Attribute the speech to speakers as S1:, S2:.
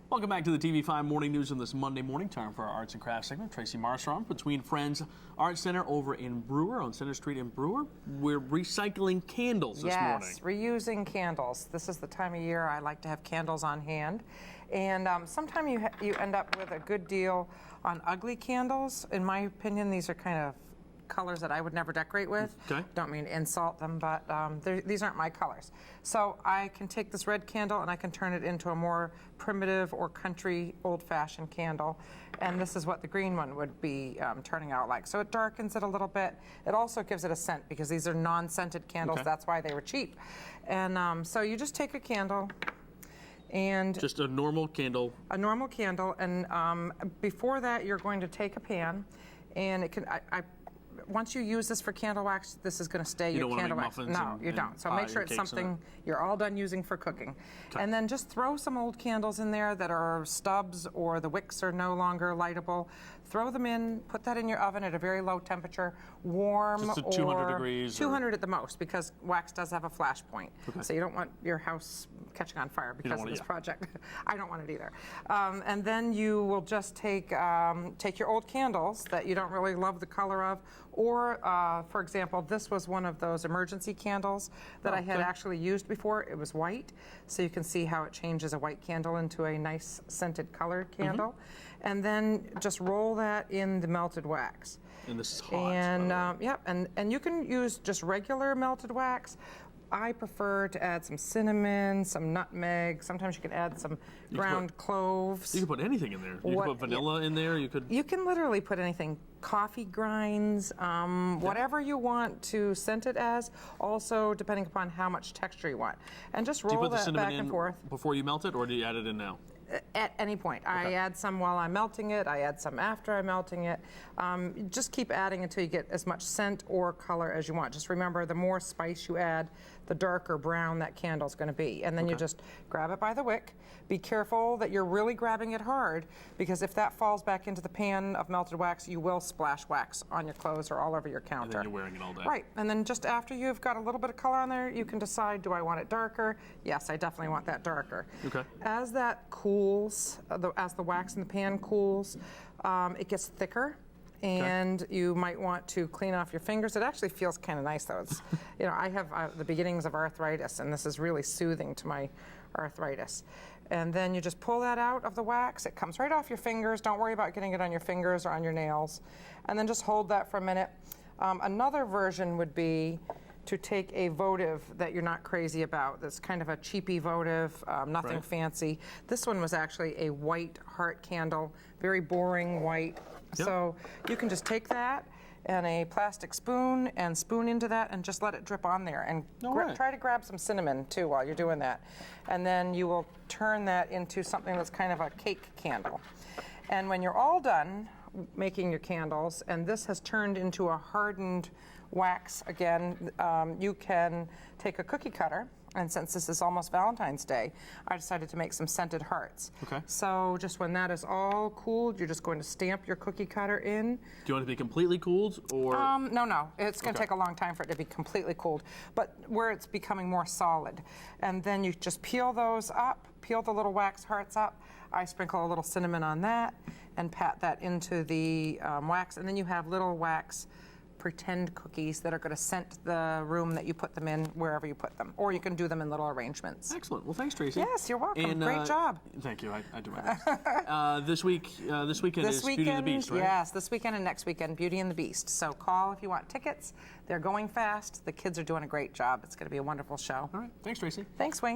S1: Welcome back to the TV5 Morning News on this Monday morning. Time for our Arts and Crafts segment. Tracy Marstrom, Between Friends Art Center over in Brewer, on Center Street in Brewer. We're recycling candles this morning.
S2: Yes, reusing candles. This is the time of year I like to have candles on hand. And sometimes you end up with a good deal on ugly candles. In my opinion, these are kind of colors that I would never decorate with.
S1: Okay.
S2: Don't mean to insult them, but these aren't my colors. So I can take this red candle and I can turn it into a more primitive or country old-fashioned candle. And this is what the green one would be turning out like. So it darkens it a little bit. It also gives it a scent because these are non-scented candles.
S1: Okay.
S2: That's why they were cheap. And so you just take a candle and
S1: just a normal candle.
S2: A normal candle, and before that you're going to take a pan, and it can. Once you use this for candle wax, this is going to stay your candle wax. No, you don't. So make sure it's something you're all done using for cooking. Okay. And then just throw some old candles in there that are stubs or the wicks are no longer lightable. Throw them in, put that in your oven at a very low temperature, warm,
S1: just at 200 degrees.
S2: 200 at the most, because wax does have a flash point. Okay. So you don't want your house catching on fire because of this project. I don't want it either. And then you will just take your old candles that you don't really love the color of, or for example, this was one of those emergency candles that I had actually used before. It was white, so you can see how it changes a white candle into a nice scented colored candle. And then just roll that in the melted wax.
S1: And this is hot.
S2: And and you can use just regular melted wax. I prefer to add some cinnamon, some nutmeg. Sometimes you can add some ground cloves.
S1: You can put anything in there. You can put vanilla in there. You
S2: can literally put anything. Coffee grinds, whatever you want to scent it as. Also, depending upon how much texture you want, and just roll that back and forth.
S1: Before you melt it, or do you add it in now?
S2: At any point. Okay. I add some while I'm melting it. I add some after I'm melting it. Just keep adding until you get as much scent or color as you want. Just remember, the more spice you add, the darker brown that candle's going to be. And then you just grab it by the wick. Be careful that you're really grabbing it hard, because if that falls back into the pan of melted wax, you will splash wax on your clothes or all over your counter.
S1: And then you're wearing it all day.
S2: Right. And then just after you've got a little bit of color on there, you can decide, do I want it darker? Yes, I definitely want that darker.
S1: Okay.
S2: As that cools, as the wax in the pan cools, it gets thicker. And you might want to clean off your fingers. It actually feels kind of nice, though. It's, you know, I have the beginnings of arthritis, and this is really soothing to my arthritis. And then you just pull that out of the wax. It comes right off your fingers. Don't worry about getting it on your fingers or on your nails. And then just hold that for a minute. Another version would be to take a votive that you're not crazy about. That's kind of a cheapy votive, nothing fancy. This one was actually a white heart candle, very boring white. Yep. So you can just take that and a plastic spoon and spoon into that and just let it drip on there. And try to grab some cinnamon too while you're doing that. And then you will turn that into something that's kind of a cake candle. And when you're all done making your candles, and this has turned into a hardened wax again, you can take a cookie cutter, and since this is almost Valentine's Day, I decided to make some scented hearts.
S1: Okay.
S2: So just when that is all cooled, you're just going to stamp your cookie cutter in.
S1: Do you want it to be completely cooled, or?
S2: No. It's going to take a long time for it to be completely cooled, but where it's becoming more solid. And then you just peel those up, peel the little wax hearts up. I sprinkle a little cinnamon on that and pat that into the wax, and then you have little wax pretend cookies that are going to scent the room that you put them in, wherever you put them. Or you can do them in little arrangements.
S1: Excellent. Well, thanks, Tracy.
S2: Yes, you're welcome. And, great job.
S1: Thank you. I do my best. This weekend is Beauty and the Beast, right?
S2: Yes, this weekend and next weekend, Beauty and the Beast. So call if you want tickets. They're going fast. The kids are doing a great job. It's going to be a wonderful show.
S1: All right. Thanks, Tracy.
S2: Thanks, Wayne.